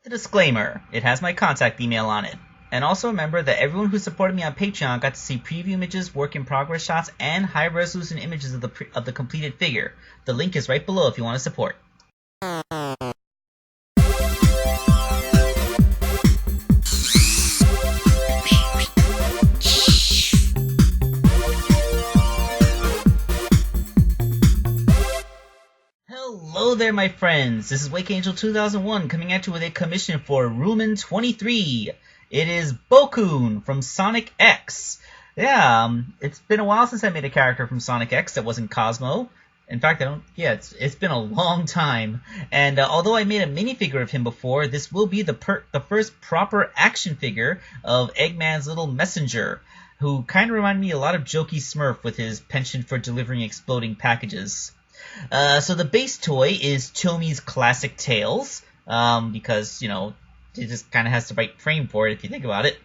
The disclaimer, it has my contact email on it. And also remember that everyone who supported me on Patreon got to see preview images, work in progress shots, and high resolution images of the completed figure. The link is right below if you want to support. Hello there, my friends. This is Wake Angel 2001 coming at you with a commission for Rooman23. It is Bokkun from Sonic X. Yeah, it's been a while since I made a character from Sonic X that wasn't Cosmo. In fact, it's been a long time. And although I made a minifigure of him before, this will be the first proper action figure of Eggman's little messenger, who kind of reminded me a lot of Jokey Smurf with his penchant for delivering exploding packages. So the base toy is Tommy's classic Tails, because, you know, it just kind of has the right frame for it if you think about it.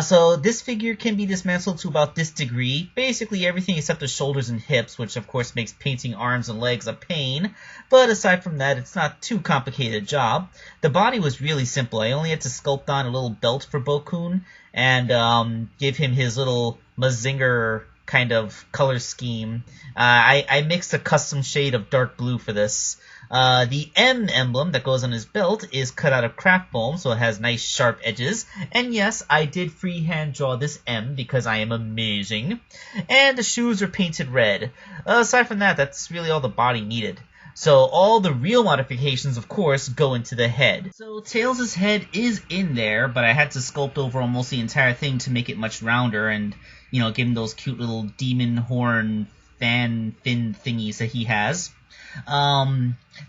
So this figure can be dismantled to about this degree, basically everything except the shoulders and hips, which of course makes painting arms and legs a pain, but aside from that, it's not too complicated a job. The body was really simple. I only had to sculpt on a little belt for Bokkun and give him his little Mazinger kind of color scheme. I mixed a custom shade of dark blue for this. The M emblem that goes on his belt is cut out of craft foam, so it has nice sharp edges. And yes, I did freehand draw this M because I am amazing. And the shoes are painted red. Aside from that, that's really all the body needed. So all the real modifications, of course, go into the head. So Tails' head is in there, but I had to sculpt over almost the entire thing to make it much rounder and, you know, give him those cute little demon horn fan fin thingies that he has.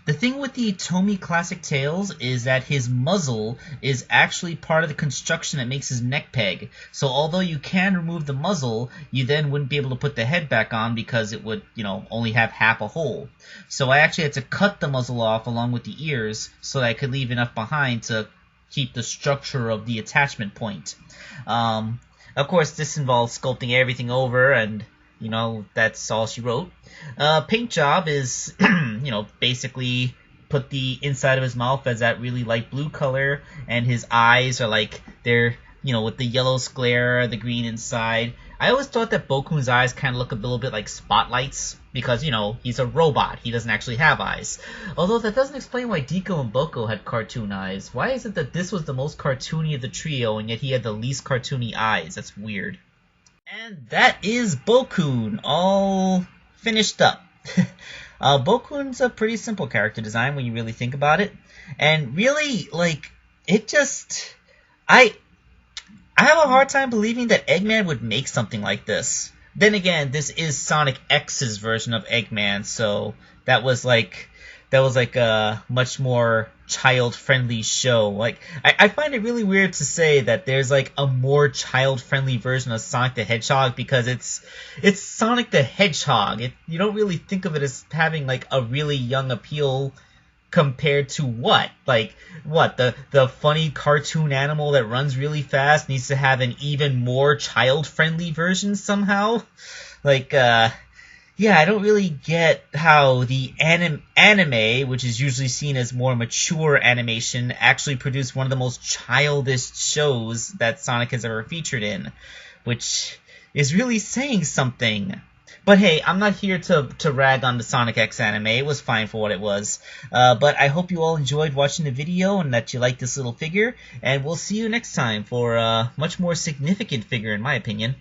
The thing with the Tommy Classic Tails is that his muzzle is actually part of the construction that makes his neck peg. So although you can remove the muzzle, you then wouldn't be able to put the head back on because it would, you know, only have half a hole. So I actually had to cut the muzzle off along with the ears so that I could leave enough behind to keep the structure of the attachment point. Of course, this involves sculpting everything over, and you know, that's all she wrote. Paint job is, you know, basically put the inside of his mouth as that really light blue color, and his eyes are like, they're, you know, with the yellow sclera, the green inside. I always thought that Bokkun's eyes kind of look a little bit like spotlights, because, you know, he's a robot. He doesn't actually have eyes. Although that doesn't explain why Deco and Boko had cartoon eyes. Why is it that this was the most cartoony of the trio, and yet he had the least cartoony eyes? That's weird. And that is Bokkun, all finished up. Bokkun's a pretty simple character design when you really think about it. And really, like, it just... I have a hard time believing that Eggman would make something like this. Then again, this is Sonic X's version of Eggman, so that was like a much more child-friendly show. Like, I find it really weird to say that there's like a more child-friendly version of Sonic the Hedgehog because it's Sonic the Hedgehog. You don't really think of it as having like a really young appeal compared to what? Like, what? The funny cartoon animal that runs really fast needs to have an even more child-friendly version somehow? Like, yeah, I don't really get how the anime, which is usually seen as more mature animation, actually produced one of the most childish shows that Sonic has ever featured in, which is really saying something. But hey, I'm not here to rag on the Sonic X anime. It was fine for what it was. But I hope you all enjoyed watching the video and that you liked this little figure, and we'll see you next time for a much more significant figure, in my opinion.